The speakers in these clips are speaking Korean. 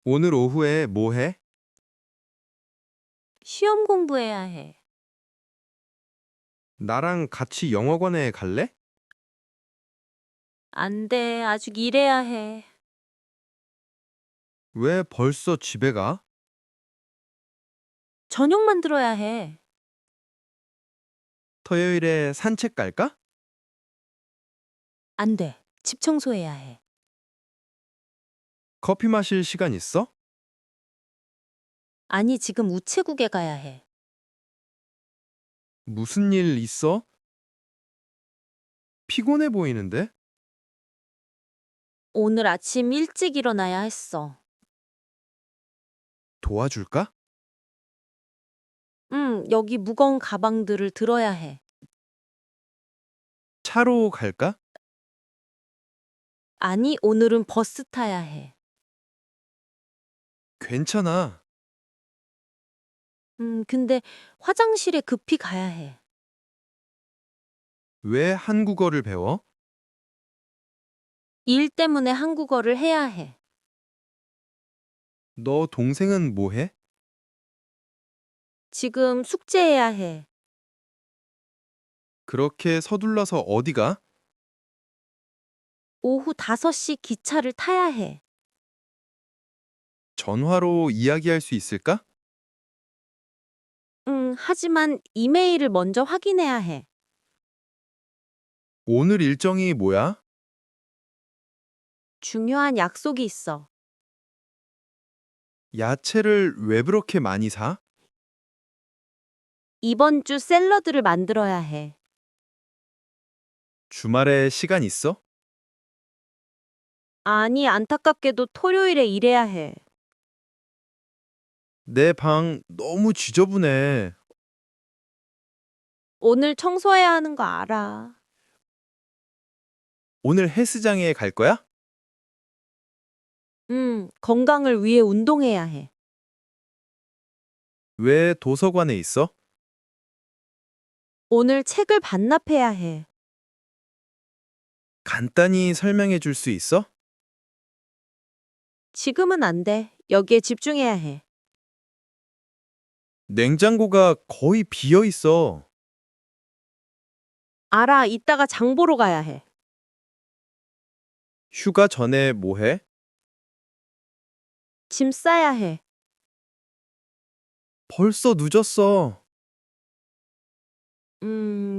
오늘 오후에 뭐 해? 시험 공부해야 해. 나랑 같이 영어관에 갈래? 안 돼. 아직 일해야 해. 왜 벌써 집에 가? 저녁 만들어야 해. 토요일에 산책 갈까? 안 돼. 집 청소해야 해. 커피 마실 시간 있어? 아니, 지금 우체국에 가야 해. 무슨 일 있어? 피곤해 보이는데? 오늘 아침 일찍 일어나야 했어. 도와줄까? 여기 무거운 가방들을 들어야 해. 차로 갈까? 아니, 오늘은 버스 타야 해. 괜찮아. 근데 화장실에 급히 가야 해. 왜 한국어를 배워? 일 때문에 한국어를 해야 해. 너 동생은 뭐 해? 지금 숙제해야 해. 그렇게 서둘러서 어디 가? 오후 5시 기차를 타야 해. 전화로 이야기할 수 있을까? 하지만 이메일을 먼저 확인해야 해. 오늘 일정이 뭐야? 중요한 약속이 있어. 야채를 왜 그렇게 많이 사? 이번 주 샐러드를 만들어야 해. 주말에 시간 있어? 아니, 안타깝게도 토요일에 일해야 해. 내 방 너무 지저분해. 오늘 청소해야 하는 거 알아. 오늘 헬스장에 갈 거야? 건강을 위해 운동해야 해. 왜 도서관에 있어? 오늘 책을 반납해야 해. 간단히 설명해 줄 수 있어? 지금은 안 돼. 여기에 집중해야 해. 냉장고가 거의 비어 있어. 알아, 이따가 장 보러 가야 해. 휴가 전에 뭐 해? 짐 싸야 해. 벌써 늦었어.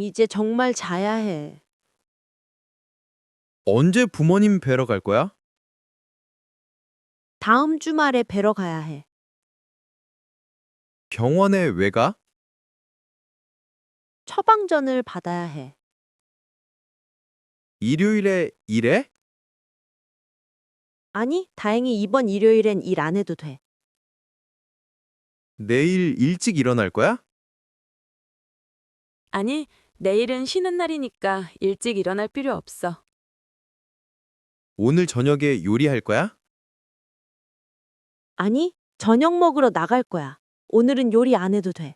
이제 정말 자야 해. 언제 부모님 뵈러 갈 거야? 다음 주말에 뵈러 가야 해. 병원에 왜 가? 처방전을 받아야 해. 일요일에 일해? 아니, 다행히 이번 일요일엔 일 안 해도 돼. 내일 일찍 일어날 거야? 아니, 내일은 쉬는 날이니까 일찍 일어날 필요 없어. 오늘 저녁에 요리할 거야? 아니, 저녁 먹으러 나갈 거야. 오늘은 요리 안 해도 돼.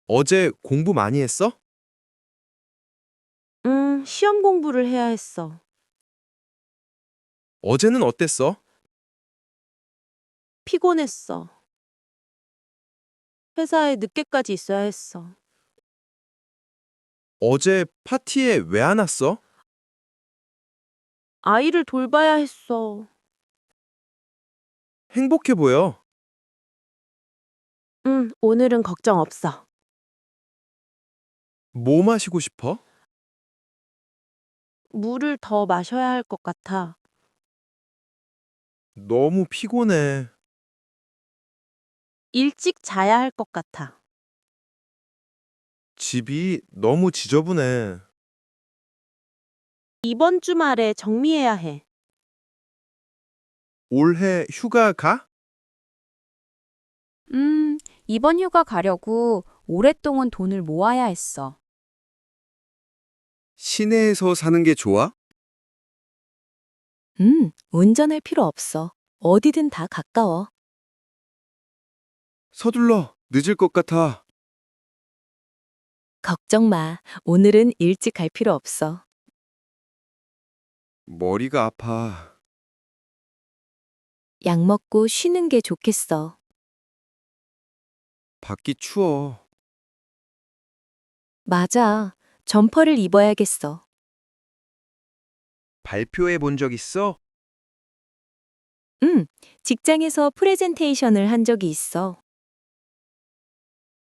어제 공부 많이 했어? 시험 공부를 해야 했어. 어제는 어땠어? 피곤했어. 회사에 늦게까지 있어야 했어. 어제 파티에 왜 안 왔어? 아이를 돌봐야 했어. 행복해 보여. 오늘은 걱정 없어. 뭐 마시고 싶어? 물을 더 마셔야 할 것 같아. 너무 피곤해. 일찍 자야 할 것 같아. 집이 너무 지저분해. 이번 주말에 정리해야 해. 올해 휴가 가? 이번 휴가 가려고 오랫동안 돈을 모아야 했어. 시내에서 사는 게 좋아? 운전할 필요 없어. 어디든 다 가까워. 서둘러. 늦을 것 같아. 걱정 마. 오늘은 일찍 갈 필요 없어. 머리가 아파. 약 먹고 쉬는 게 좋겠어. 밖이 추워. 맞아. 점퍼를 입어야겠어. 발표해 본 적 있어? 응, 직장에서 프레젠테이션을 한 적이 있어.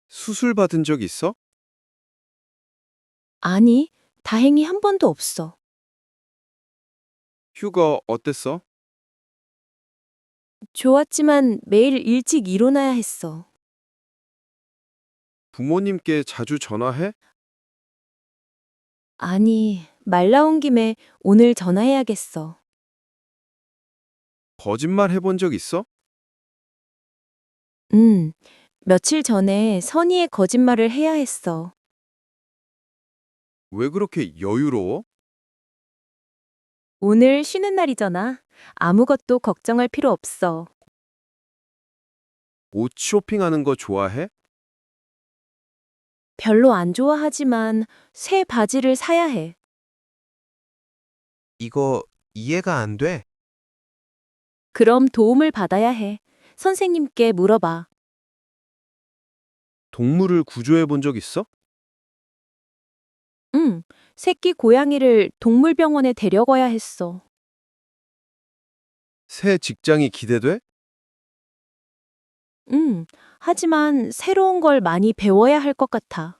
수술 받은 적 있어? 아니, 다행히 한 번도 없어. 휴가 어땠어? 좋았지만 매일 일찍 일어나야 했어. 부모님께 자주 전화해? 아니, 말 나온 김에 오늘 전화해야겠어. 거짓말 해본 적 있어? 며칠 전에 선의의 거짓말을 해야 했어. 왜 그렇게 여유로워? 오늘 쉬는 날이잖아. 아무것도 걱정할 필요 없어. 옷 쇼핑하는 거 좋아해? 별로 안 좋아하지만 새 바지를 사야 해. 이거 이해가 안 돼. 그럼 도움을 받아야 해. 선생님께 물어봐. 동물을 구조해 본 적 있어? 응, 새끼 고양이를 동물병원에 데려가야 했어. 새 직장이 기대돼? 하지만 새로운 걸 많이 배워야 할 것 같아.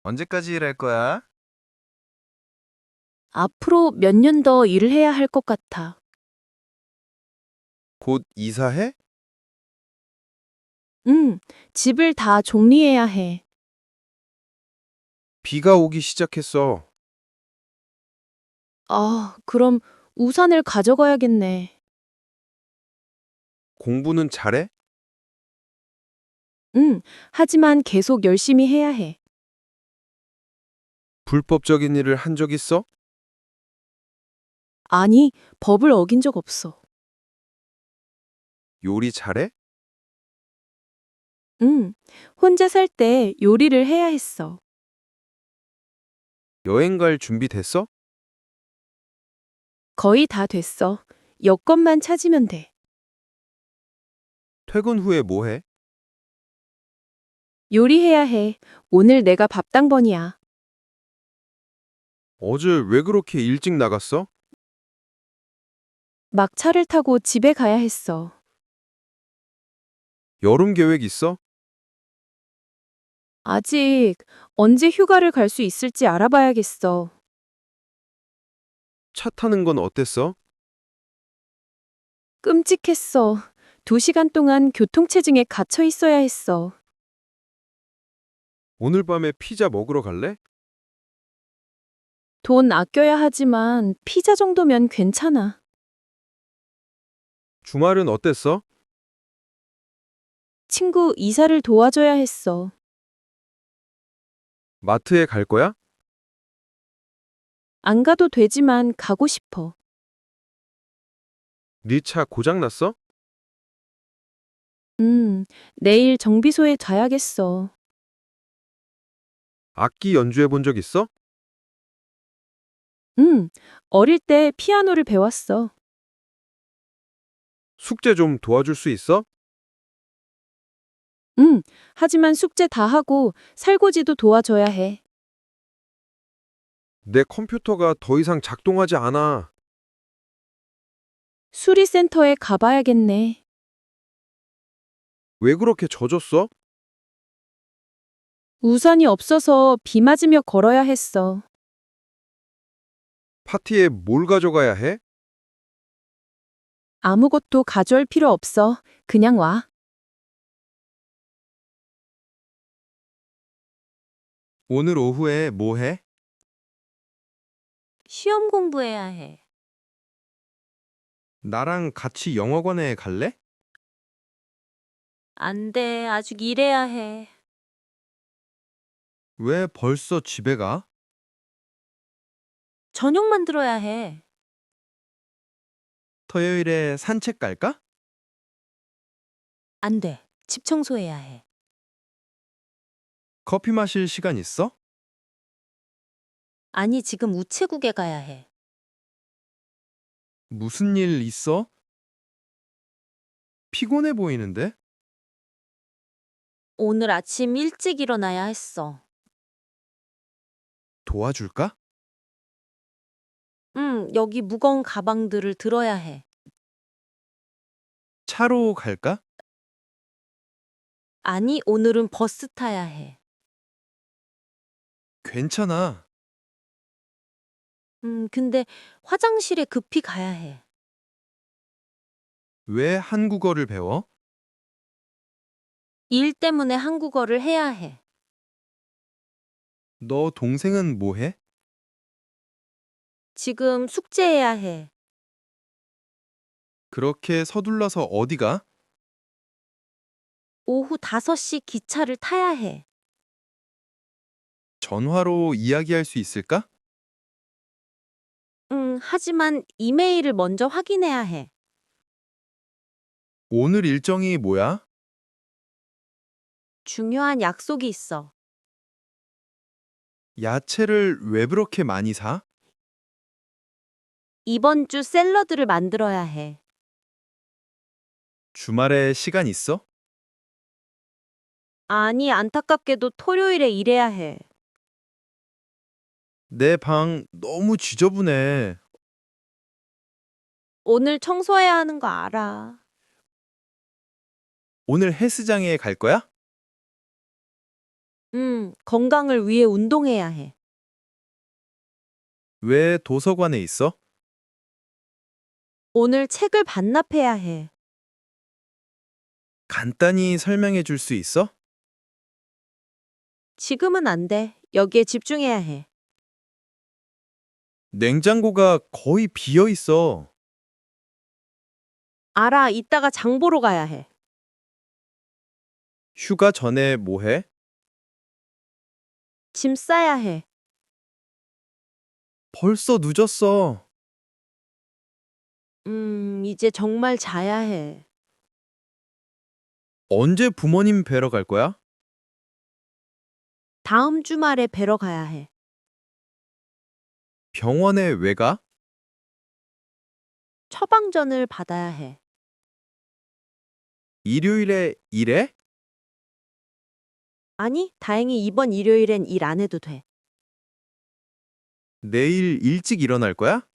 언제까지 일할 거야? 앞으로 몇 년 더 일을 해야 할 것 같아. 곧 이사해? 집을 다 정리해야 해. 비가 오기 시작했어. 그럼 우산을 가져가야겠네. 공부는 잘해? 하지만 계속 열심히 해야 해. 불법적인 일을 한 적 있어? 아니, 법을 어긴 적 없어. 요리 잘해? 혼자 살 때 요리를 해야 했어. 여행 갈 준비 됐어? 거의 다 됐어. 여권만 찾으면 돼. 퇴근 후에 뭐 해? 요리해야 해. 오늘 내가 밥당번이야. 어제 왜 그렇게 일찍 나갔어? 막 차를 타고 집에 가야 했어. 여름 계획 있어? 아직 언제 휴가를 갈 수 있을지 알아봐야겠어. 차 타는 건 어땠어? 끔찍했어. 2시간 동안 교통체증에 갇혀 있어야 했어. 오늘 밤에 피자 먹으러 갈래? 돈 아껴야 하지만 피자 정도면 괜찮아. 주말은 어땠어? 친구 이사를 도와줘야 했어. 마트에 갈 거야? 안 가도 되지만 가고 싶어. 네 차 고장 났어? 내일 정비소에 가야겠어. 악기 연주해 본 적 있어? 어릴 때 피아노를 배웠어. 숙제 좀 도와줄 수 있어? 하지만 숙제 다 하고 설거지도 도와줘야 해. 내 컴퓨터가 더 이상 작동하지 않아. 수리센터에 가봐야겠네. 왜 그렇게 젖었어? 우산이 없어서 비 맞으며 걸어야 했어. 파티에 뭘 가져가야 해? 아무것도 가져올 필요 없어. 그냥 와. 오늘 오후에 뭐 해? 시험 공부해야 해. 나랑 같이 영어관에 갈래? 안 돼. 아직 일해야 해. 왜 벌써 집에 가? 저녁 만들어야 해. 토요일에 산책 갈까? 안 돼. 집 청소해야 해. 커피 마실 시간 있어? 아니, 지금 우체국에 가야 해. 무슨 일 있어? 피곤해 보이는데? 오늘 아침 일찍 일어나야 했어. 도와줄까? 여기 무거운 가방들을 들어야 해. 차로 갈까? 아니, 오늘은 버스 타야 해. 괜찮아. 근데 화장실에 급히 가야 해. 왜 한국어를 배워? 일 때문에 한국어를 해야 해. 너 동생은 뭐 해? 지금 숙제해야 해. 그렇게 서둘러서 어디 가? 오후 5시 기차를 타야 해. 전화로 이야기할 수 있을까? 하지만 이메일을 먼저 확인해야 해. 오늘 일정이 뭐야? 중요한 약속이 있어. 야채를 왜 그렇게 많이 사? 이번 주 샐러드를 만들어야 해. 주말에 시간 있어? 아니, 안타깝게도 토요일에 일해야 해. 내 방 너무 지저분해. 오늘 청소해야 하는 거 알아. 오늘 헬스장에 갈 거야? 건강을 위해 운동해야 해. 왜 도서관에 있어? 오늘 책을 반납해야 해. 간단히 설명해 줄 수 있어? 지금은 안 돼. 여기에 집중해야 해. 냉장고가 거의 비어 있어. 알아, 이따가 장 보러 가야 해. 휴가 전에 뭐 해? 짐 싸야 해. 벌써 늦었어. 이제 정말 자야 해. 언제 부모님 뵈러 갈 거야? 다음 주말에 뵈러 가야 해. 병원에 왜 가? 처방전을 받아야 해. 일요일에 일해? 아니, 다행히 이번 일요일엔 일 안 해도 돼. 내일 일찍 일어날 거야?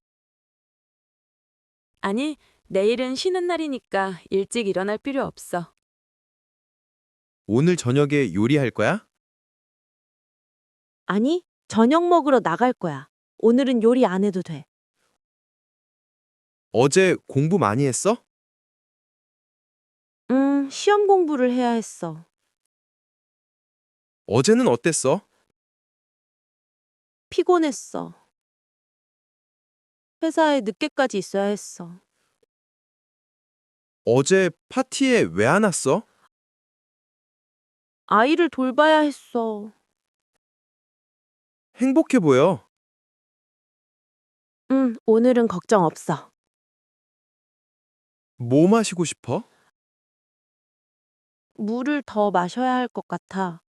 아니, 내일은 쉬는 날이니까 일찍 일어날 필요 없어. 오늘 저녁에 요리할 거야? 아니, 저녁 먹으러 나갈 거야. 오늘은 요리 안 해도 돼. 어제 공부 많이 했어? 시험 공부를 해야 했어. 어제는 어땠어? 피곤했어. 회사에 늦게까지 있어야 했어. 어제 파티에 왜 안 왔어? 아이를 돌봐야 했어. 행복해 보여. 오늘은 걱정 없어. 뭐 마시고 싶어? 물을 더 마셔야 할 것 같아.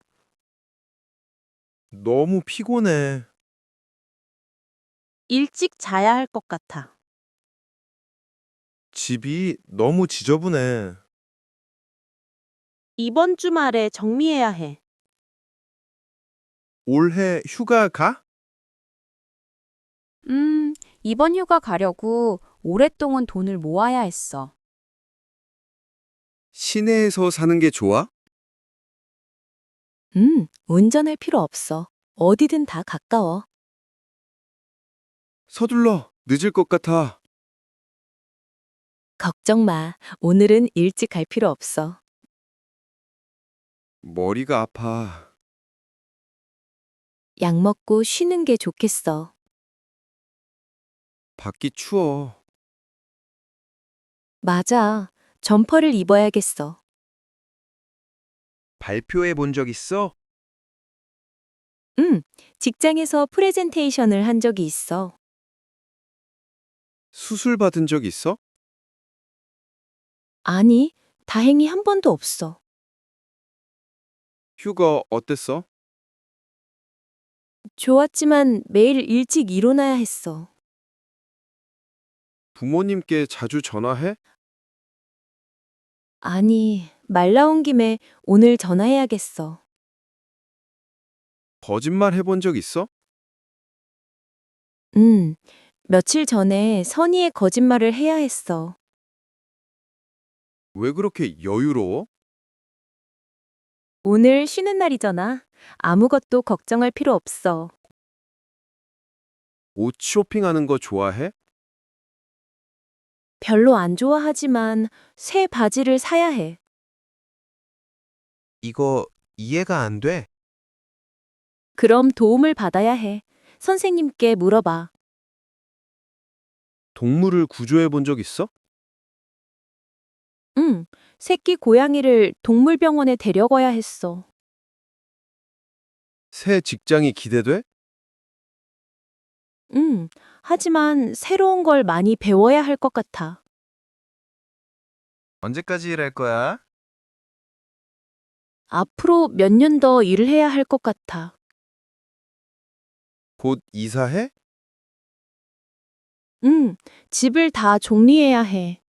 너무 피곤해. 일찍 자야 할 것 같아. 집이 너무 지저분해. 이번 주말에 정리해야 해. 올해 휴가 가? 이번 휴가 가려고 오랫동안 돈을 모아야 했어. 시내에서 사는 게 좋아? 운전할 필요 없어. 어디든 다 가까워. 서둘러. 늦을 것 같아. 걱정 마. 오늘은 일찍 갈 필요 없어. 머리가 아파. 약 먹고 쉬는 게 좋겠어. 밖이 추워. 맞아. 점퍼를 입어야겠어. 발표해 본 적 있어? 직장에서 프레젠테이션을 한 적이 있어. 수술 받은 적 있어? 아니, 다행히 한 번도 없어. 휴가 어땠어? 좋았지만 매일 일찍 일어나야 했어. 부모님께 자주 전화해? 아니, 말 나온 김에 오늘 전화해야겠어. 거짓말 해본 적 있어? 며칠 전에 선의의 거짓말을 해야 했어. 왜 그렇게 여유로워? 오늘 쉬는 날이잖아. 아무것도 걱정할 필요 없어. 옷 쇼핑하는 거 좋아해? 별로 안 좋아하지만 새 바지를 사야 해. 이거 이해가 안 돼. 그럼 도움을 받아야 해. 선생님께 물어봐. 동물을 구조해 본 적 있어? 응, 새끼 고양이를 동물병원에 데려가야 했어. 새 직장이 기대돼? 하지만 새로운 걸 많이 배워야 할 것 같아. 언제까지 일할 거야? 앞으로 몇 년 더 일을 해야 할 것 같아. 곧 이사해? 집을 다 정리해야 해.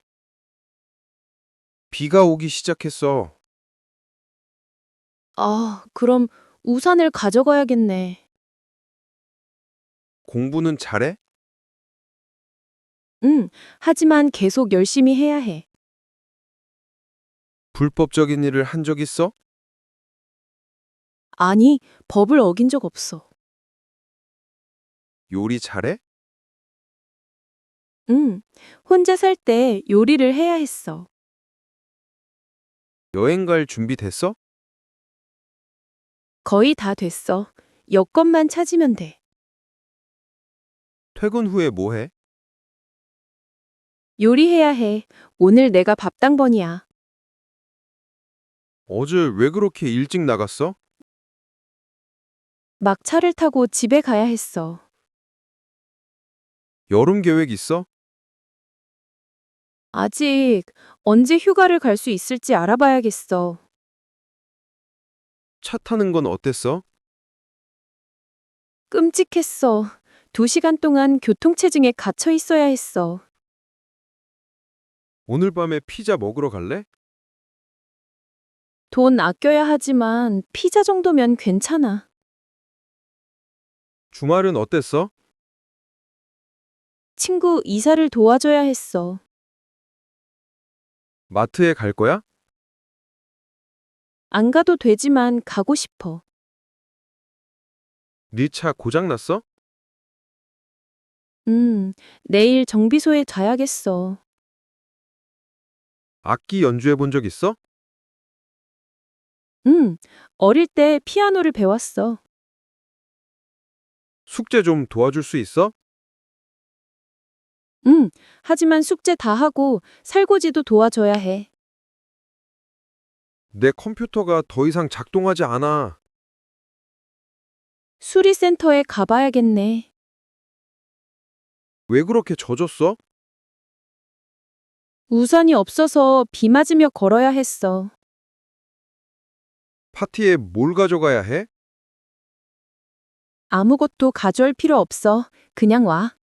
비가 오기 시작했어. 그럼 우산을 가져가야겠네. 공부는 잘해? 하지만 계속 열심히 해야 해. 불법적인 일을 한 적 있어? 아니, 법을 어긴 적 없어. 요리 잘해? 혼자 살 때 요리를 해야 했어. 여행 갈 준비 됐어? 거의 다 됐어. 여권만 찾으면 돼. 퇴근 후에 뭐 해? 요리해야 해. 오늘 내가 밥당번이야. 어제 왜 그렇게 일찍 나갔어? 막 차를 타고 집에 가야 했어. 여름 계획 있어? 아직 언제 휴가를 갈 수 있을지 알아봐야겠어. 차 타는 건 어땠어? 끔찍했어. 2시간 동안 교통체증에 갇혀 있어야 했어. 오늘 밤에 피자 먹으러 갈래? 돈 아껴야 하지만 피자 정도면 괜찮아. 주말은 어땠어? 친구 이사를 도와줘야 했어. 마트에 갈 거야? 안 가도 되지만 가고 싶어. 네 차 고장 났어? 내일 정비소에 가야겠어. 악기 연주해 본 적 있어? 어릴 때 피아노를 배웠어. 숙제 좀 도와줄 수 있어? 하지만 숙제 다 하고 설거지도 도와줘야 해. 내 컴퓨터가 더 이상 작동하지 않아. 수리센터에 가봐야겠네. 왜 그렇게 젖었어? 우산이 없어서 비 맞으며 걸어야 했어. 파티에 뭘 가져가야 해? 아무것도 가져올 필요 없어. 그냥 와.